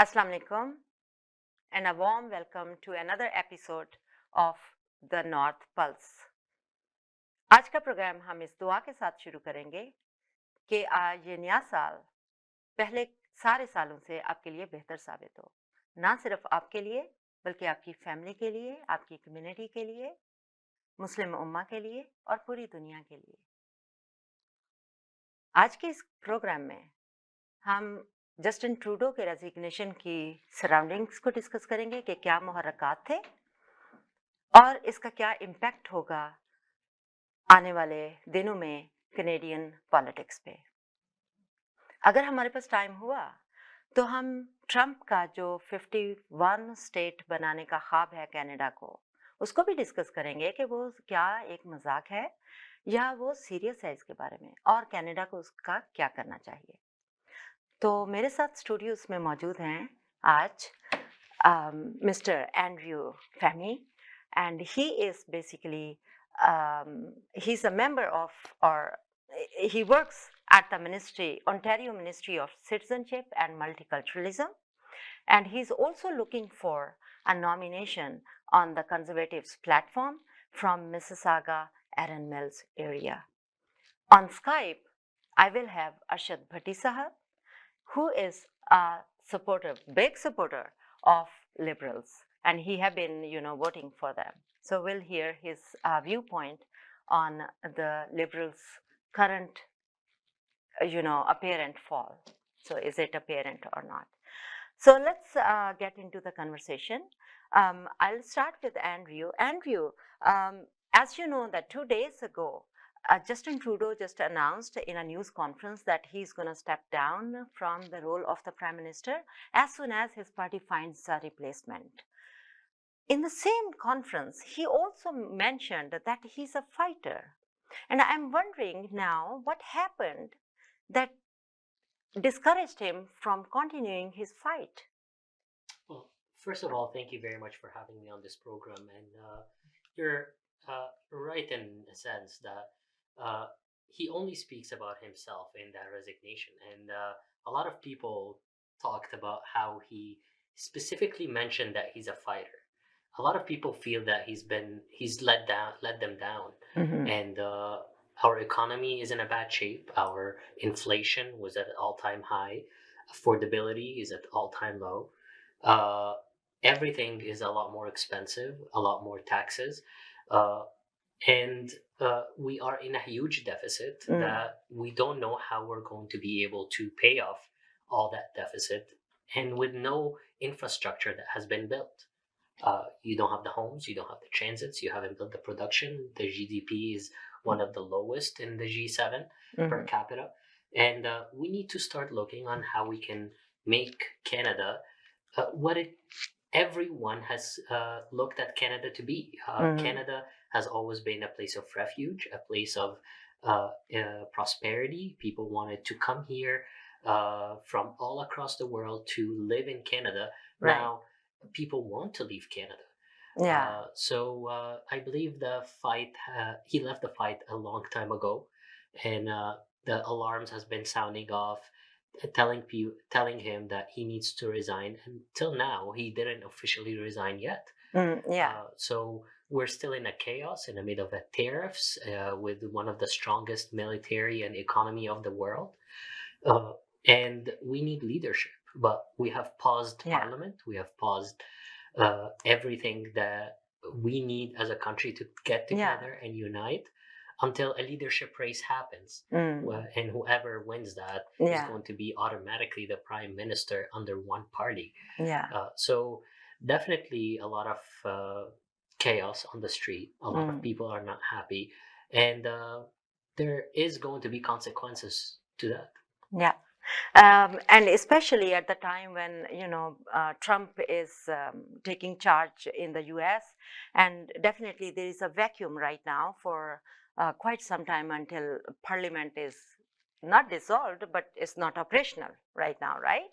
Assalamu alaikum and a warm welcome to another episode of The North Pulse. आज का programme हम इस दुआ के साथ शुरू करेंगे कि आज ये नया साल पहले सारे सालों से आपके लिए बेहतर साबित हो, ना सिर्फ आपके लिए बल्कि आपकी फैमिली के लिए, आपकी कम्युनिटी के लिए, मुस्लिम उम्मा के लिए और पूरी दुनिया के लिए। आज के इस प्रोग्राम में हम जस्टिन ट्रूडो के रेजिग्नेशन की सराउंडिंग्स को डिस्कस करेंगे कि क्या मुहर्रकात थे और इसका क्या इम्पैक्ट होगा आने वाले दिनों में कैनेडियन पॉलिटिक्स पे। अगर हमारे पास टाइम हुआ तो हम ट्रंप का जो 51 स्टेट बनाने का ख्वाब है कनाडा को, उसको भी डिस्कस करेंगे कि वो क्या एक मजाक है या वो सीरियस है इसके बारे में और कनाडा को उसका क्या करना चाहिए। तो मेरे साथ स्टूडियोज में मौजूद हैं आज मिस्टर एंड्रयू फैमी and he is basically he is a member of, or he works at the Ontario Ministry of Citizenship and Multiculturalism, and he's also looking for a nomination on the Conservatives platform from Mississauga, Erin Mills area. On Skype, I will have Arshed Bhatti Sahab, who is a big supporter of Liberals, and he have been, voting for them. So we'll hear his viewpoint on the Liberals' current, apparent fall. So is it apparent or not? So let's get into the conversation. I'll start with Andrew. Andrew, as you know that 2 days ago, Justin Trudeau just announced in a news conference that he's going to step down from the role of the Prime Minister as soon as his party finds a replacement. In the same conference, he also mentioned that he's a fighter. And I'm wondering now what happened that discouraged him from continuing his fight. Well, first of all, thank you very much for having me on this program. And you're right in a sense that he only speaks about himself in that resignation. And a lot of people talked about how he specifically mentioned that he's a fighter. A lot of people feel that he's let them down, and our economy is in a bad shape. Our inflation was at an all-time high. Affordability is at all-time low. Uh, Everything is a lot more expensive, a lot more taxes, uh, and we are in a huge deficit that we don't know how we're going to be able to pay off all that deficit, and with no infrastructure that has been built. You don't have the homes, you don't have the transits, you haven't built the production. The GDP is one of the lowest in the G7 per capita. And we need to start looking on how we can make Canada what everyone has looked at Canada to be. Canada has always been a place of refuge, a place of prosperity. People wanted to come here from all across the world to live in Canada. Right. Now, people want to leave Canada. Yeah. So I believe he left the fight a long time ago, and the alarms has been sounding off, telling him that he needs to resign. Until now, he didn't officially resign yet. Yeah. So we're still in a chaos in the middle of tariffs with one of the strongest military and economy of the world. And we need leadership, but we have paused Parliament. We have paused everything that we need as a country to get together and unite until a leadership race happens. And whoever wins that is going to be automatically the prime minister under one party. So definitely a lot of chaos on the street. A lot of people are not happy, and there is going to be consequences to that. Yeah. And especially at the time when Trump is taking charge in the U.S., and definitely there is a vacuum right now for quite some time until Parliament is not dissolved, but it's not operational right now, right?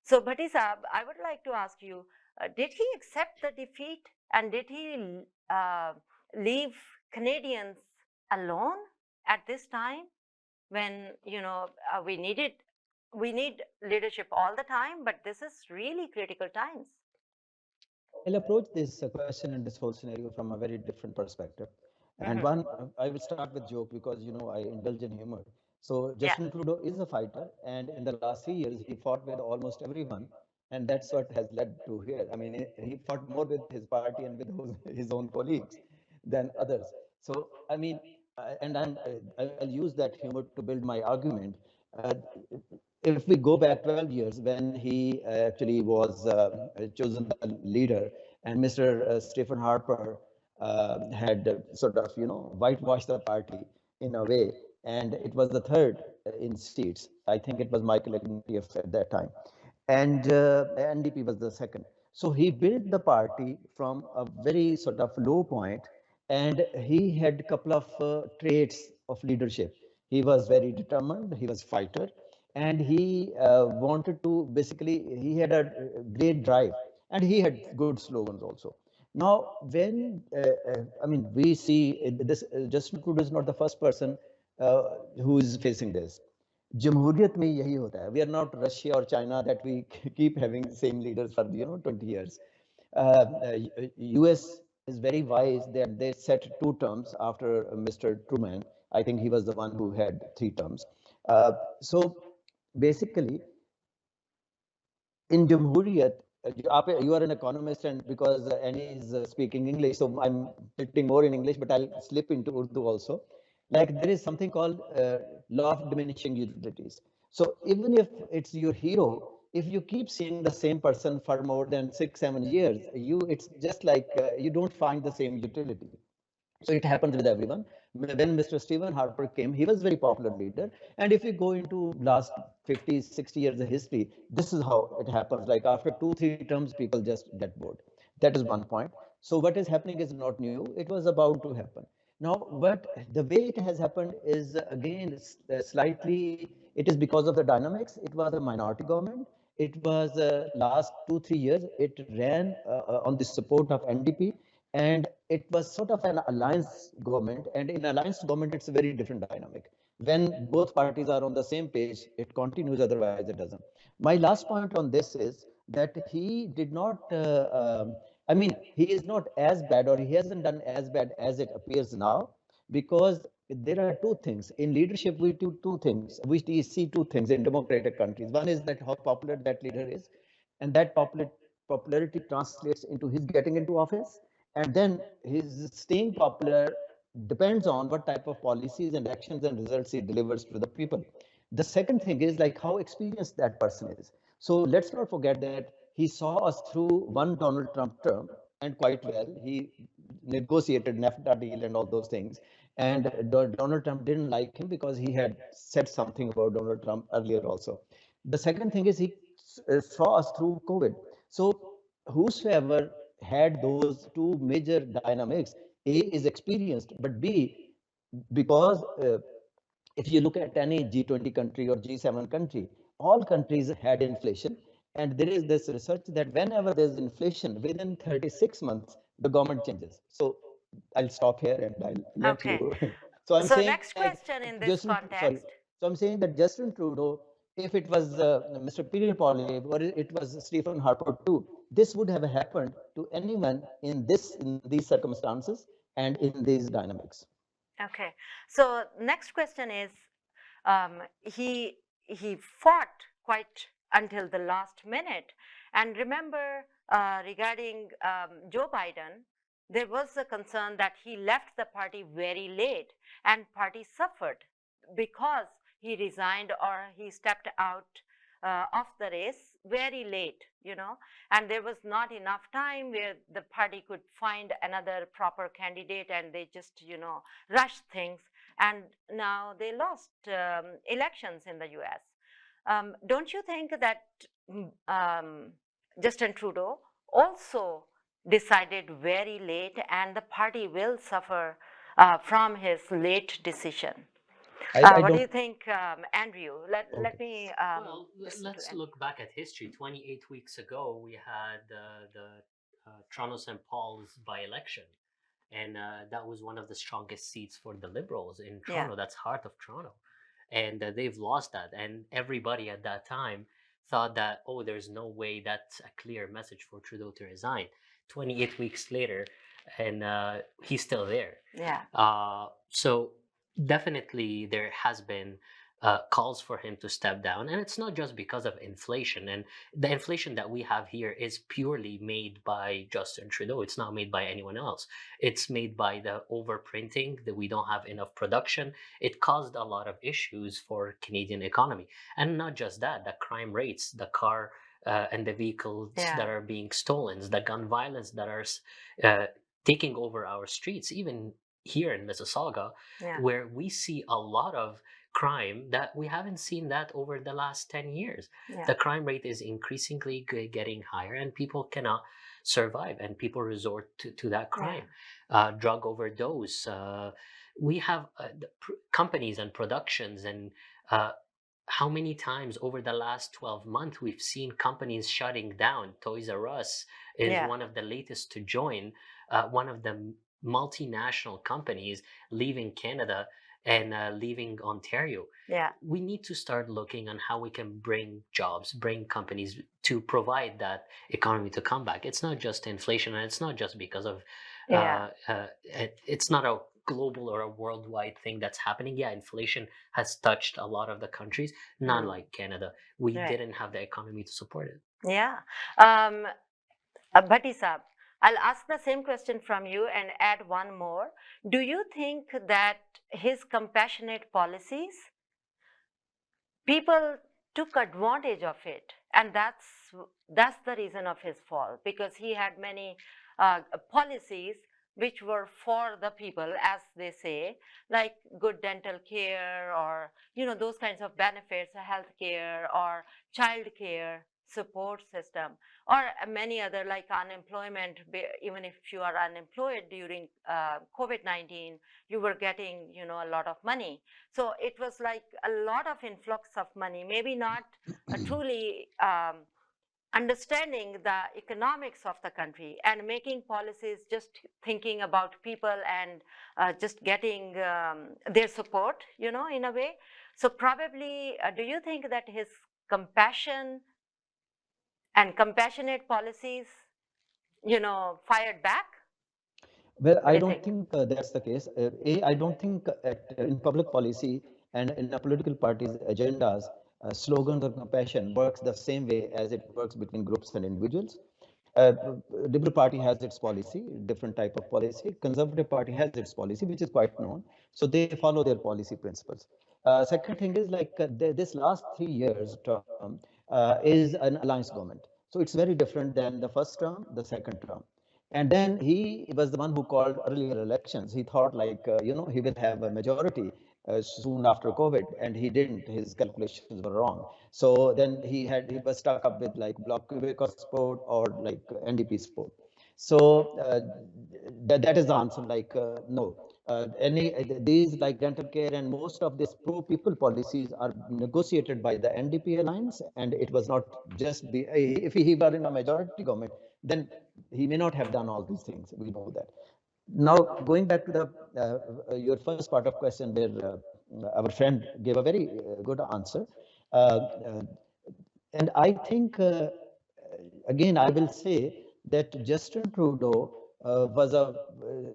So, Bhatti Saab, I would like to ask you: did he accept the defeat, and did he leave Canadians alone at this time? When we needed we need leadership all the time, but this is really critical times. I'll approach this question and this whole scenario from a very different perspective. And Mhm. one, I will start with joke because I indulge in humor. So Yeah. Justin Trudeau is a fighter, and in the last 3 years, he fought with almost everyone, and that's what has led to here. I mean, he fought more with his party and with his own colleagues than others. So I mean, and I'll use that humor to build my argument. Uh, if we go back 12 years when he actually was chosen the leader, and Mr. Stephen Harper had sort of, whitewashed the party in a way, and it was the third in seats. I think it was Michael Ignatieff at that time, and NDP was the second. So he built the party from a very sort of low point, and he had a couple of traits of leadership. He was very determined, he was fighter, and he wanted to basically, he had a great drive, and he had good slogans also. Now, when I mean, we see this, Justin Trudeau is not the first person who is facing this. जमहूरियत में यही होता है. We are not Russia or China that we keep having same leaders for 20 years. US is very wise that they set 2 terms after Mr. Truman. I think he was the one who had 3 terms. So basically, in Jamhuriyat, you are an economist, and because Annie is speaking English, so I'm tilting more in English, but I'll slip into Urdu also. Like, there is something called law of diminishing utilities. So even if it's your hero, if you keep seeing the same person for more than 6, 7 years, it's just like you don't find the same utility. So it happens with everyone. When Mr. Stephen Harper came, he was a very popular leader. And if you go into last 50, 60 years of history, this is how it happens. Like after 2, 3 terms, people just get bored. That is one point. So what is happening is not new. It was about to happen. Now, what the way it has happened is again slightly. It is because of the dynamics. It was a minority government. It was last 2, 3 years. It ran on the support of NDP, and it was sort of an alliance government. And in alliance government, it's a very different dynamic. When both parties are on the same page, it continues. Otherwise, it doesn't. My last point on this is that he did not. I mean, he is not as bad, or he hasn't done as bad as it appears now, because there are 2 things in leadership. We do 2 things. We see 2 things in democratic countries. One is that how popular that leader is, and that popularity translates into his getting into office, and then his staying popular depends on what type of policies and actions and results he delivers to the people. The second thing is like how experienced that person is. So let's not forget that he saw us through one Donald Trump term, and quite well. He negotiated NAFTA deal and all those things. And Donald Trump didn't like him because he had said something about Donald Trump earlier also. The second thing is he saw us through COVID. So whosoever had those 2 major dynamics, A is experienced, but B, because if you look at any G20 country or G7 country, all countries had inflation. And there is this research that whenever there's inflation, within 36 months, the government changes. So I'll stop here and I'll let Okay. you. So I'm So saying next like question in this Justin, sorry. context. So I'm saying that Justin Trudeau, if it was Mr. Pierre Poilievre or it was Stephen Harper too, this would have happened to anyone in these circumstances and in these dynamics. Okay. So next question is, he fought quite until the last minute. And remember, regarding Joe Biden, there was a concern that he left the party very late, and party suffered because he resigned or he stepped out of the race very late, and there was not enough time where the party could find another proper candidate, and they just, rushed things, and now they lost elections in the US. Don't you think that Justin Trudeau also decided very late, and the party will suffer from his late decision? I What do you don't. think, Andrew? Let Okay. me Well, listen to let's Andrew. look back at history. 28 weeks ago, we had the Toronto St. Paul's by election, and that was one of the strongest seats for the Liberals in Yeah. Toronto. That's heart of Toronto. and they've lost that. And everybody at that time thought that, oh, there's no way that's a clear message for Trudeau to resign. 28 weeks later, and he's still there. Yeah. So definitely there has been calls for him to step down, and it's not just because of inflation. And the inflation that we have here is purely made by Justin Trudeau. It's not made by anyone else. It's made by the overprinting, that we don't have enough production. It caused a lot of issues for Canadian economy, and not just that. The crime rates, the car and the vehicles that are being stolen, the gun violence that are taking over our streets, even here in Mississauga, where we see a lot of crime that we haven't seen that over the last 10 years. The crime rate is increasingly getting higher, and people cannot survive, and people resort to that crime. Drug overdose. We have companies and productions, and how many times over the last 12 months we've seen companies shutting down. Toys R Us is one of the latest to join, one of the multinational companies leaving Canada and leaving Ontario. We need to start looking on how we can bring jobs, bring companies to provide that economy to come back. It's not just inflation, and it's not just because of it's not a global or a worldwide thing that's happening. Inflation has touched a lot of the countries, not like Canada. We didn't have the economy to support it. Bhatti Saab, I'll ask the same question from you and add one more. Do you think that his compassionate policies, people took advantage of it, and that's the reason of his fall, because he had many policies which were for the people, as they say, like good dental care, or those kinds of benefits, health care or child care support system, or many other, like unemployment. Even if you are unemployed during COVID-19, you were getting a lot of money. So it was like a lot of influx of money, maybe not truly understanding the economics of the country and making policies just thinking about people and just getting their support, in a way. So probably, do you think that his compassion and compassionate policies, fired back? Well, I don't think that's the case. I don't think in public policy and in a political party's agendas, slogans or compassion works the same way as it works between groups and individuals. Uh, Liberal Party has its policy, different type of policy. Conservative Party has its policy, which is quite known. So they follow their policy principles. Second thing is like this last 3 years term is an alliance government. So it's very different than the first term, the second term. And then he was the one who called earlier elections. He thought like, he will have a majority soon after COVID, and he didn't. His calculations were wrong. So then he was stuck up with like Bloc Québécois support or like NDP support. So that is the answer. Like no, these like dental care and most of these pro-people policies are negotiated by the NDP alliance, and it was not just be if he were in a majority government, then he may not have done all these things. We know that. Now, going back to the your first part of question, where our friend gave a very good answer, uh, and I think again I will say that Justin Trudeau was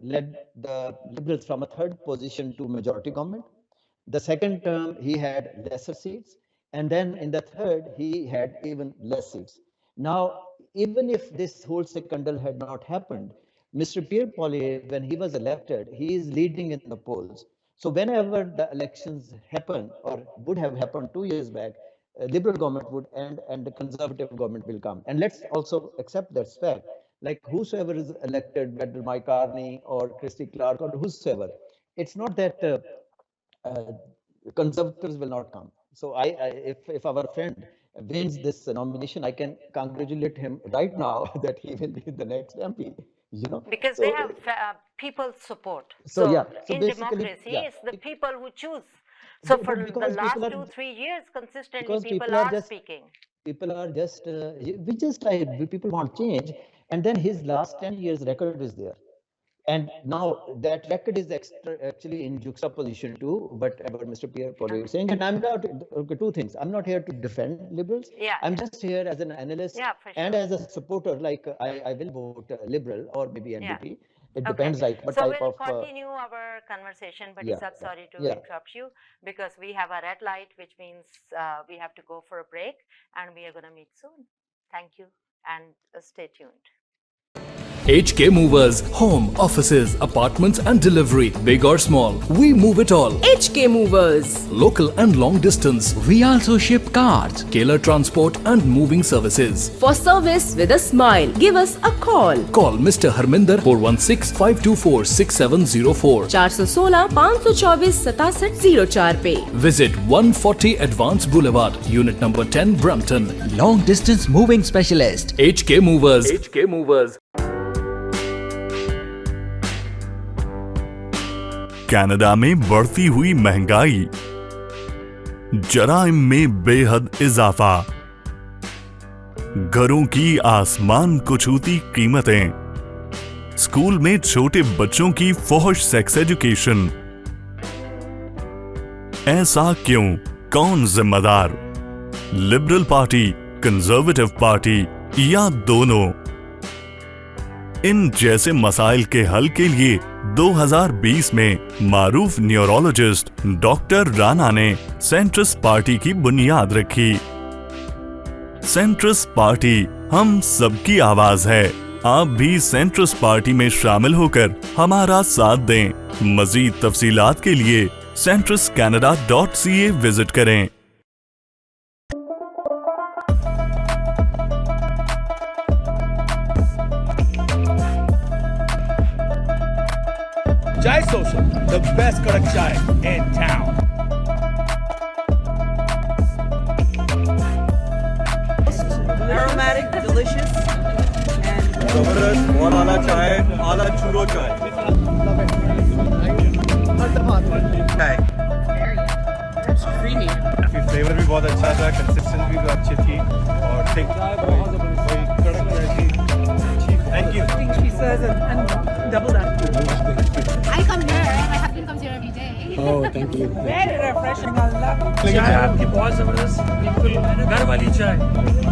led the Liberals from a third position to majority government. The second term, he had lesser seats. And then in the third, he had even less seats. Now, even if this whole scandal had not happened, Mr. Pierre Poilievre, when he was elected, he is leading in the polls. So whenever the elections happen or would have happened 2 years back, Liberal government would end and the Conservative government will come. And let's also accept that fact. Like whosoever is elected, whether Mike Carney or Christy Clark or whosoever, it's not that uh, conservatives will not come. So if our friend wins this nomination, I can congratulate him right now that he will be the next MP. Because they have people's support. So yeah. So in basically, democracy, it's the people who choose. So for the last 2-3 years, consistently people are speaking. People are just we just people want change, and then his last 10 years record is there. And now that record is actually in juxtaposition to whatever Mr. Pierre Poilievre is saying. And I'm not, okay, two things. I'm not here to defend liberals. Yeah, I'm yeah. just here as an analyst Yeah, for and sure. as a supporter. Like I will vote liberal or maybe Yeah. NDP. It Okay. depends like what So type we'll of continue our conversation, but yeah, I'm sorry to yeah. interrupt you because we have a red light, which means we have to go for a break, and we are going to meet soon. Thank you, and stay tuned. HK Movers. Home, offices, apartments and delivery. Big or small, we move it all. HK Movers. Local and long distance. We also ship cars, Kalar transport and moving services. For service with a smile, give us a call. Call Mr. Harminder 416-524-6704. 416-524-6704 पे. Visit 140 Advance Boulevard, Unit number 10, Brampton. Long distance moving specialist. HK Movers. HK Movers. Canada में बढ़ती हुई महंगाई, जराइम में बेहद इजाफा, घरों की आसमान को छूती कीमतें, स्कूल में छोटे बच्चों की फौहश सेक्स एजुकेशन। ऐसा क्यों? कौन जिम्मेदार? लिबरल पार्टी, कंजर्वेटिव पार्टी या दोनों? इन जैसे मसाइल के हल के लिए 2020 में मारूफ न्यूरोलॉजिस्ट डॉक्टर राणा ने सेंट्रस पार्टी की बुनियाद रखी। सेंट्रस पार्टी हम सबकी आवाज है। आप भी सेंट्रस पार्टी में शामिल होकर हमारा साथ दें। मजीद तफसीलात के लिए centruscanada.ca विजिट करें। Chai Social, the best karak chai in town. Aromatic, delicious, and Zabardast, bahut ala chai, ala churro chai. Chai. it's creamy. Flavour भी बहुत अच्छा था, कंसिस्टेंसी भी अच्छी थी और थिक कोई कड़क जैसी। Thank you. She says, and double that. I come here. My husband comes here every day. Oh, thank you. Very refreshing. I love it. चाय आपकी बहुत जबरदस्त, बिल्कुल घर वाली चाय,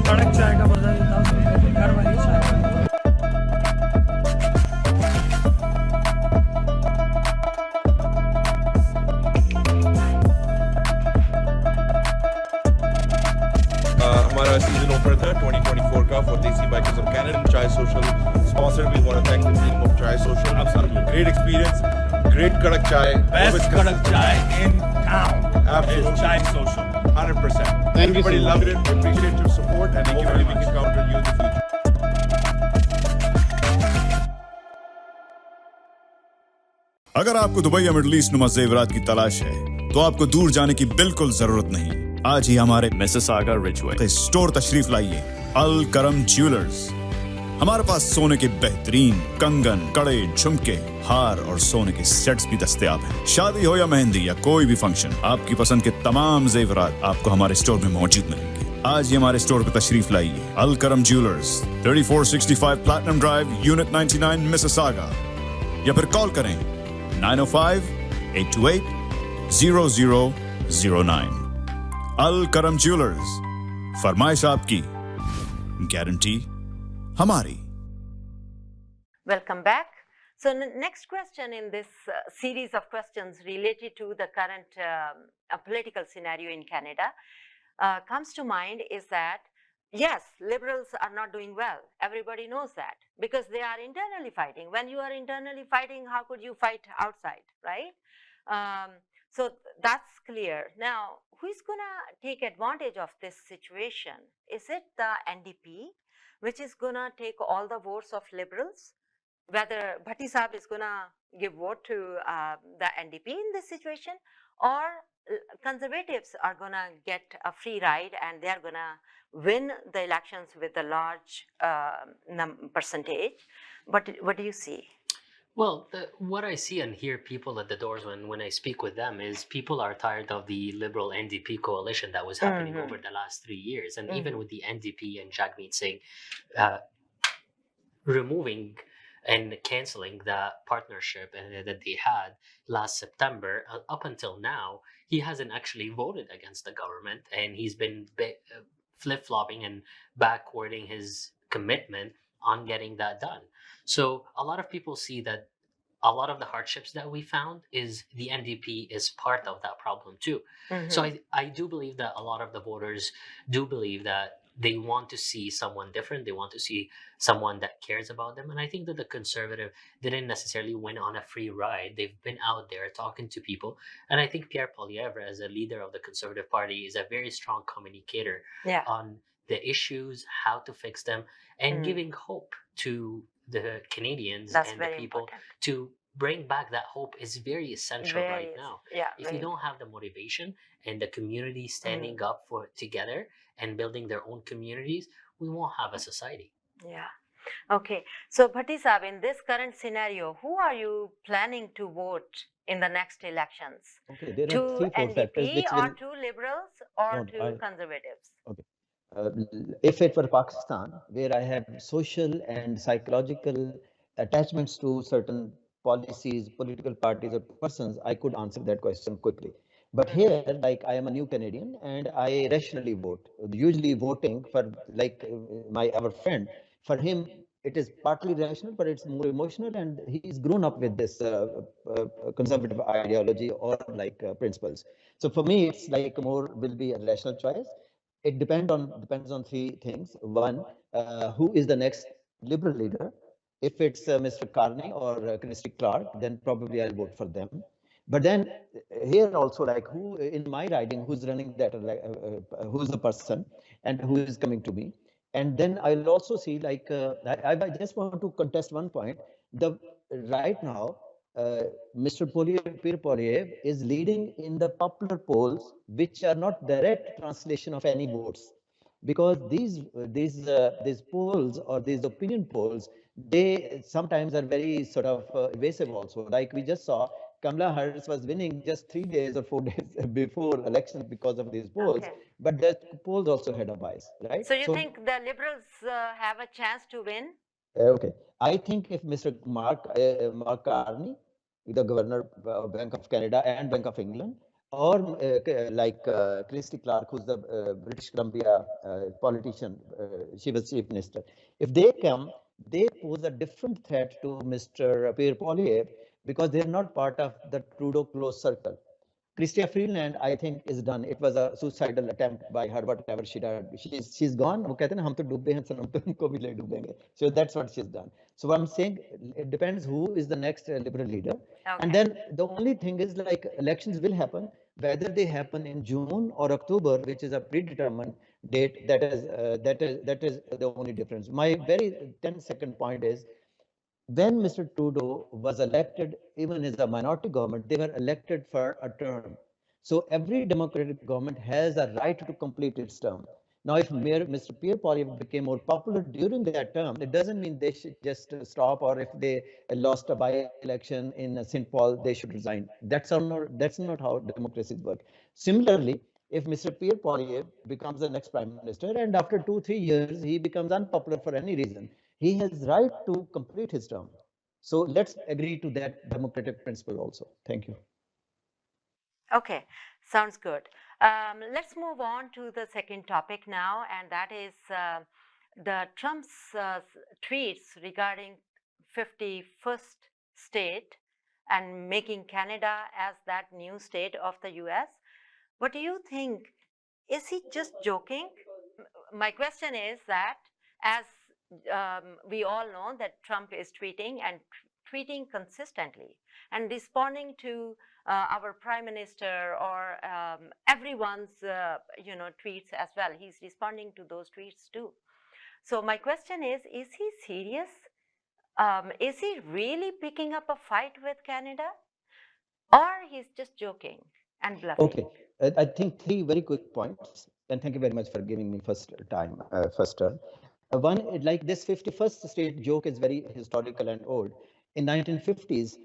कड़क चाय का मजा लेता हूँ, घर वाली चाय। हमारा सीजन ओपनर था 2024 का for Desi Bikers of Canada. Chai Social sponsor. We want to thank the team of Chai Social. Absolutely great experience, great kadak chai. Best kadak chai in town. Absolutely. Chai Social. 100%. Everybody loved it. We appreciate your support and hopefully we can count on you in the future. अगर आपको Dubai या middle east नुमा जेवरात की तलाश है तो आपको दूर जाने की बिल्कुल जरूरत नहीं। आज ही हमारे मिसिसागा रिजवे स्टोर तशरीफ लाइए। अल करम ज्वेलर्स। हमारे पास सोने के बेहतरीन कंगन, कड़े, झुमके, हार और सोने के सेट्स भी दस्तयाब हैं। शादी हो या मेहंदी या कोई भी फंक्शन, आपकी पसंद के तमाम जेवरात आपको हमारे स्टोर में मौजूद मिलेंगे। आज ही हमारे स्टोर पर तशरीफ लाइए। अल करम jewellers, 3465 platinum drive, unit 99, Mississauga. या फिर कॉल करें 905-828-0009। अल करम ज्वेलर्स, फरमाइश आपकी, गारंटी हमारी। Welcome back. So next question in this series of questions related to the current political scenario in Canada comes to mind is that yes, liberals are not doing well. Everybody knows that because they are internally fighting. When you are internally fighting, how could you fight outside, right? So that's clear. Now, who is going to take advantage of this situation? Is it the NDP, which is going to take all the votes of liberals? Whether Bhatti Saab is going to give vote to the NDP in this situation, or conservatives are going to get a free ride and they are going to win the elections with a large percentage. But what do you see? Well, what I see and hear people at the doors when I speak with them is people are tired of the Liberal NDP coalition that was happening over the last 3 years. And even with the NDP and Jagmeet Singh removing and canceling that partnership that they had last September. Up until now, he hasn't actually voted against the government, and he's been flip flopping and backwarding his commitment on getting that done. So a lot of people see that a lot of the hardships that we found is the NDP is part of that problem too. So I do believe that a lot of the voters do believe that they want to see someone different. They want to see someone that cares about them. And I think that the conservative didn't necessarily win on a free ride. They've been out there talking to people. And I think Pierre Poilievre, as a leader of the Conservative Party, is a very strong communicator Yeah. on the issues, how to fix them, and giving hope to the Canadians That's and the very people important. to bring back that hope is very essential right Very, now. yeah, If you very. don't have the motivation and the community standing up for together and building their own communities, we won't have a society. Yeah. Okay. So, Bhatti Saab, in this current scenario, who are you planning to vote in the next elections? Okay, there are To 3-4 factors NDP which or will. to Liberals or No, to Conservatives? okay. If it were Pakistan, where I have social and psychological attachments to certain policies, political parties, or persons, I could answer that question quickly. But here, like I am a new Canadian and I rationally vote. Usually, voting for like our friend, for him, it is partly rational, but it's more emotional, and he's grown up with this conservative ideology or like principles. So for me, it's like more will be a rational choice. It depends on three things. One, who is the next liberal leader? If it's Mr. Carney or Christy Clark, then probably I'll vote for them. But then here also, like who in my riding, who's running that, who's the person, and who is coming to me, and then I'll also see like I just want to contest one point. The right now, Mr. Pierre Poilievre is leading in the popular polls, which are not direct translation of any votes, because these polls or these opinion polls, they sometimes are very sort of evasive also. Like we just saw, Kamala Harris was winning just 3 days or 4 days before elections because of these polls, Okay. but the polls also had a bias, right? So, you think the Liberals have a chance to win? Okay. I think if Mr. Mark Carney, the governor of Bank of Canada and Bank of England, or like Christy Clark, who's the British Columbia politician, she was chief minister. If they come, they pose a different threat to Mr. Pierre Poilievre because they are not part of the Trudeau close circle. Chrystia Freeland, I think, is done. It was a suicidal attempt by her, whatever she did. She's gone. वो कहते हैं ना हम तो डूबे हैं सनम तो इनको भी ले डूबेंगे. So that's what she's done. So what I'm saying, it depends who is the next liberal leader. And Okay. then the only thing is like elections will happen, whether they happen in June or October, which is a predetermined date. That is the only difference. My very 10-second point is, when Mr. Trudeau was elected, even as a minority government, they were elected for a term. So every democratic government has a right to complete its term. Now, if Mr. Pierre Poilievre became more popular during that term, it doesn't mean they should just stop, or if they lost a by-election in St. Paul, they should resign. That's not how democracies work. Similarly, if Mr. Pierre Poilievre becomes the next prime minister, and after 2-3 years he becomes unpopular for any reason, he has right to complete his term. So let's agree to that democratic principle also. Thank you. Okay, sounds good. Let's move on to the second topic now, and that is the Trump's tweets regarding 51st state and making Canada as that new state of the US. What do you think? Is he just joking? My question is that, as we all know, that Trump is tweeting and tweeting consistently and responding to our prime minister or everyone's tweets as well. He's responding to those tweets too. So my question is he serious? Is he really picking up a fight with Canada, or he's just joking and bluffing? Okay, I think three very quick points, and thank you very much for giving me first turn. One, like this 51st state joke is very historical and old. In 1950s,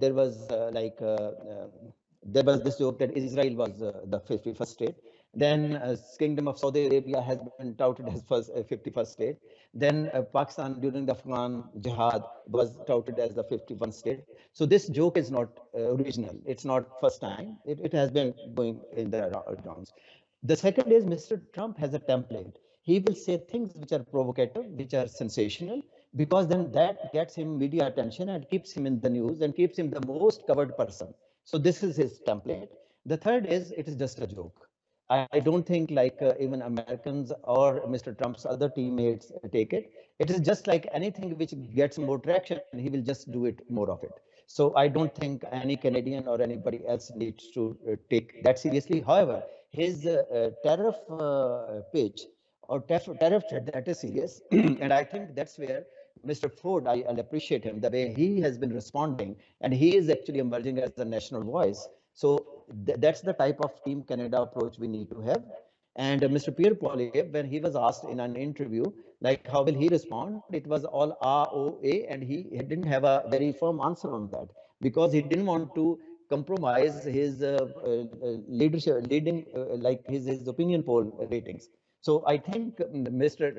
there was there was this joke that Israel was the 51st state. Then Kingdom of Saudi Arabia has been touted as 51st state. Then Pakistan during the Afghan Jihad was touted as the 51st state. So this joke is not original. It's not first time. It has been going in the rounds. The second is Mr. Trump has a template. He will say things which are provocative, which are sensational, because then that gets him media attention and keeps him in the news and keeps him the most covered person. So this is his template. The third is it is just a joke. I don't think like even Americans or Mr. Trump's other teammates take it. It is just like anything which gets more traction, he will just do it more of it. So I don't think any Canadian or anybody else needs to take that seriously. However, his tariff pitch or tariff threat, that is serious. And I think that's where Mr. Ford, I'll appreciate him, the way he has been responding, and he is actually emerging as a national voice. So that's the type of Team Canada approach we need to have. And Mr. Pierre Poilievre, when he was asked in an interview, like, how will he respond? It was all ROA, and he didn't have a very firm answer on that because he didn't want to compromise his leadership, leading, like his opinion poll ratings. So I think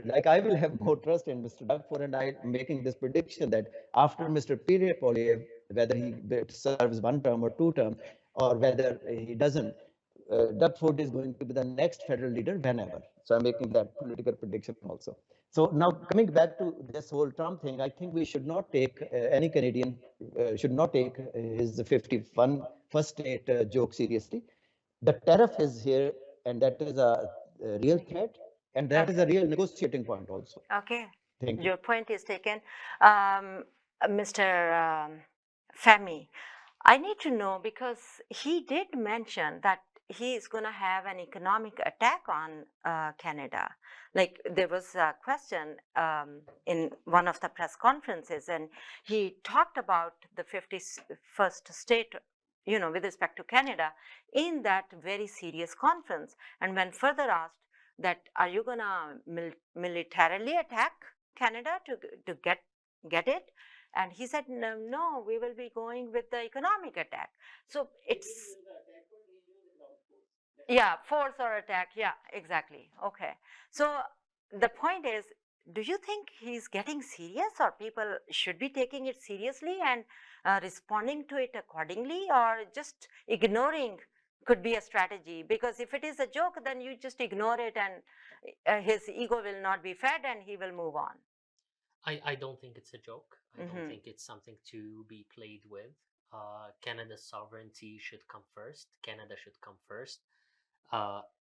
like I will have more trust in Mr. Doug Ford, and I'm making this prediction that after Mr. Pierre Poilievre, whether he serves one term or two terms, or whether he doesn't, Doug Ford is going to be the next federal leader whenever. So I'm making that political prediction also. So now coming back to this whole Trump thing, I think we should not take any Canadian should not take his 51 first state joke seriously. The tariff is here, and that is a real threat, and that is a real negotiating point also. Okay. Thank you. Your point is taken. Mr. Fahmy, I need to know because he did mention that he is going to have an economic attack on Canada. Like there was a question in one of the press conferences, and he talked about the 51st state, you know, with respect to Canada in that very serious conference. And when further asked that, are you going to militarily attack Canada to get it? And he said, no, we will be going with the economic attack. So it's, yeah, force or attack. Yeah, exactly. Okay. So the point is, do you think he's getting serious, or people should be taking it seriously and responding to it accordingly, or just ignoring could be a strategy? Because if it is a joke, then you just ignore it, and his ego will not be fed and he will move on. I don't think it's a joke. I don't think it's something to be played with. Canada's sovereignty should come first. Canada should come first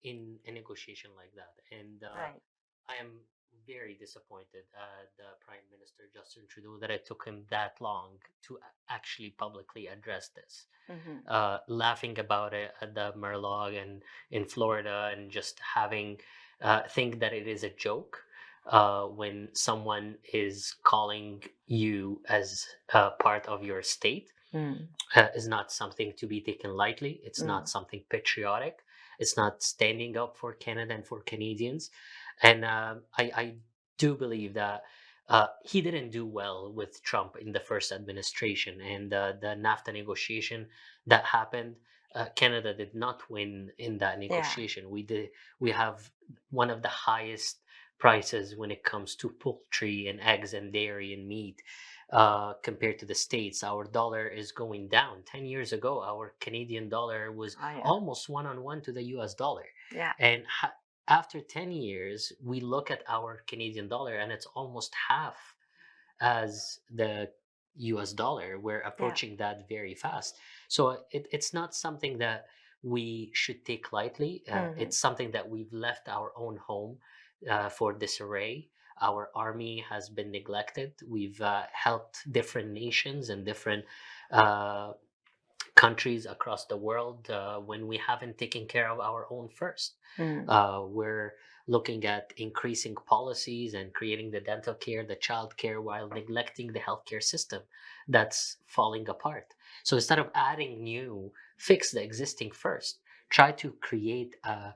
in a negotiation like that. And Right. I am very disappointed at the Prime Minister Justin Trudeau that it took him that long to actually publicly address this. Laughing about it at the Merlog and in Florida, and just having think that it is a joke when someone is calling you as part of your state is not something to be taken lightly. It's not something patriotic. It's not standing up for Canada and for Canadians. And I do believe that he didn't do well with Trump in the first administration, and the NAFTA negotiation that happened. Canada did not win in that negotiation. Yeah. We have one of the highest prices when it comes to poultry and eggs and dairy and meat compared to the States. Our dollar is going down. 10 years ago, our Canadian dollar was almost 1-on-1 to the US dollar. Yeah. And after 10 years, we look at our Canadian dollar and it's almost half as the US dollar. We're approaching that very fast. So it's not something that we should take lightly. It's something that we've left our own home for disarray. Our army has been neglected. We've helped different nations and different countries across the world when we haven't taken care of our own first. We're looking at increasing policies and creating the dental care, the child care, while neglecting the healthcare system that's falling apart. So instead of adding new, fix the existing first. Try to create a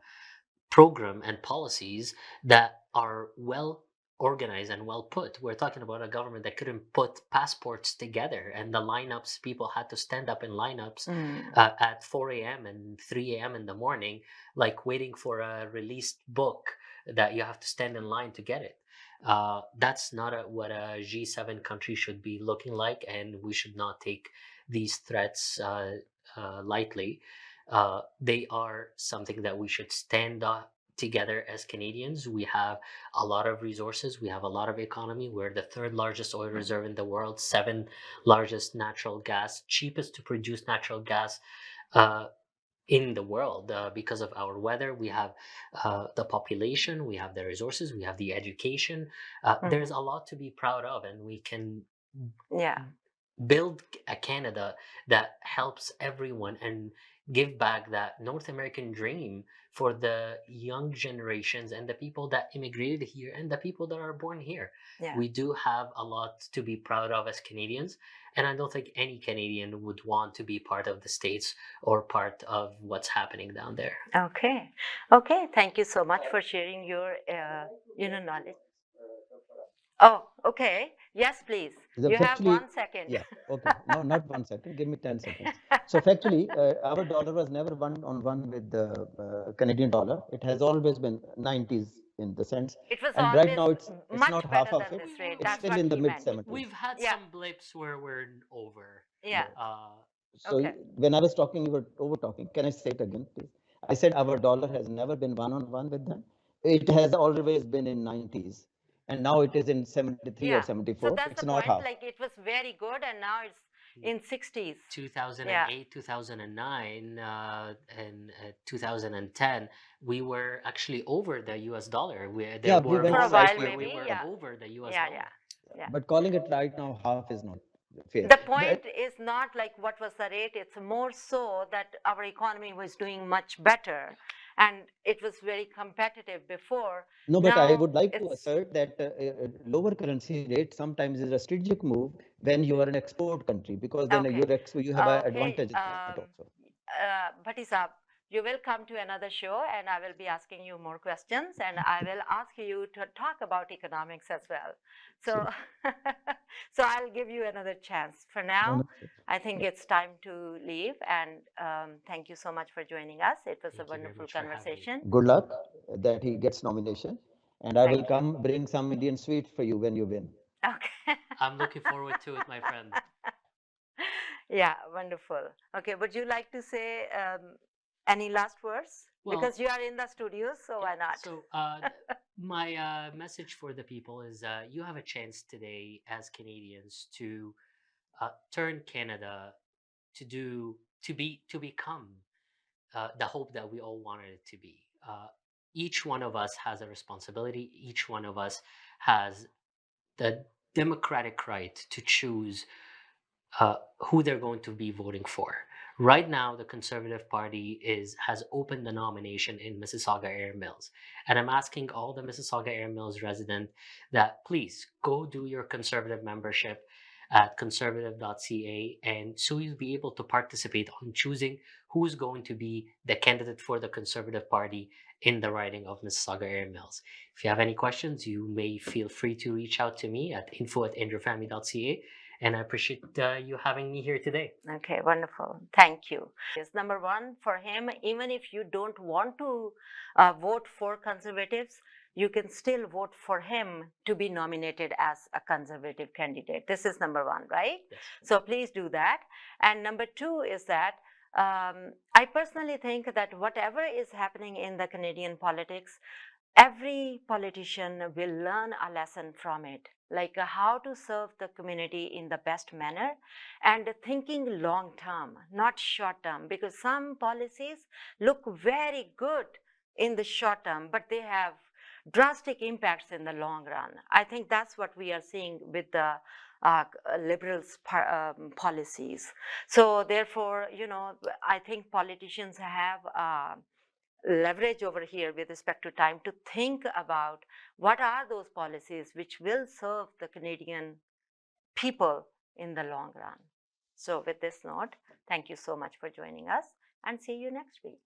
program and policies that are well organized and well put. We're talking about a government that couldn't put passports together, and the lineups, people had to stand up in lineups at 4 a.m. and 3 a.m. in the morning, like waiting for a released book that you have to stand in line to get it. That's not what a G7 country should be looking like, and we should not take these threats lightly. They are something that we should stand up together as Canadians. We have a lot of resources. We have a lot of economy. We're the third largest oil reserve in the world, seventh largest natural gas, cheapest to produce natural gas in the world because of our weather. We have the population, we have the resources, we have the education. There's a lot to be proud of, and we can build a Canada that helps everyone and give back that North American dream for the young generations and the people that immigrated here and the people that are born here. We do have a lot to be proud of as Canadians, and I don't think any Canadian would want to be part of the States or part of what's happening down there. Okay. Thank you so much for sharing your knowledge. Oh, okay. Yes, please. You have 1 second. Yeah, okay. No, not 1 second. Give me 10 seconds. So factually, our dollar was never one-on-one with the Canadian dollar. It has always been 90s in the sense. It was and always right now it's much not better half of than it. this rate. It's That's still what in the he mid meant. 70s. We've had some blips where we're over. Yeah. So Okay. when I was talking, you were over talking. Can I say it again, please? I said our dollar has never been one-on-one with them. It has always been in 90s. And now it is in 73 or 74. So that's it's the not point. half. Like it was very good, and now it's in 60s. 2008, 2009, and 2010, we were actually over the US dollar. There we were went For a moments while, where we maybe, were yeah. over the US dollar. But calling it right now half is not fair. The point is not like what was the rate, it's more so that our economy was doing much better and it was very competitive before. No, but I Now would like to it's- assert that lower currency rate sometimes is a strategic move when you are an export country, because then Okay. you have an advantage in that also. Bhatti Saab, you will come to another show and I will be asking you more questions and I will ask you to talk about economics as well. So, so I'll give you another chance. For now, I think it's time to leave, and thank you so much for joining us. It was a wonderful conversation. Good luck that he gets nomination, and I will Thank come bring some Indian sweet for you when you win. Okay. I'm looking forward to it, my friend. Yeah, wonderful. Okay, would you like to say any last words? Well, because you are in the studio, so why not? So my message for the people is you have a chance today as Canadians to turn Canada to become the hope that we all wanted it to be. Each one of us has a responsibility. Each one of us has the democratic right to choose who they're going to be voting for. Right now, the Conservative Party has opened the nomination in Mississauga Air Mills. And I'm asking all the Mississauga Air Mills residents that please go do your Conservative membership at conservative.ca, and so you'll be able to participate on choosing who's going to be the candidate for the Conservative Party in the riding of Mississauga Air Mills. If you have any questions, you may feel free to reach out to me at info@andrewfahmy.ca. And I appreciate you having me here today. Okay, wonderful. Thank you. Yes, number one, for him, even if you don't want to vote for Conservatives, you can still vote for him to be nominated as a Conservative candidate. This is number one, right? Yes. So please do that. And number two is that I personally think that whatever is happening in the Canadian politics, every politician will learn a lesson from it, like how to serve the community in the best manner and thinking long term, not short term, because some policies look very good in the short term, but they have drastic impacts in the long run. I think that's what we are seeing with the liberals policies. So therefore, I think politicians have leverage over here with respect to time to think about what are those policies which will serve the Canadian people in the long run. So with this note, thank you so much for joining us and see you next week.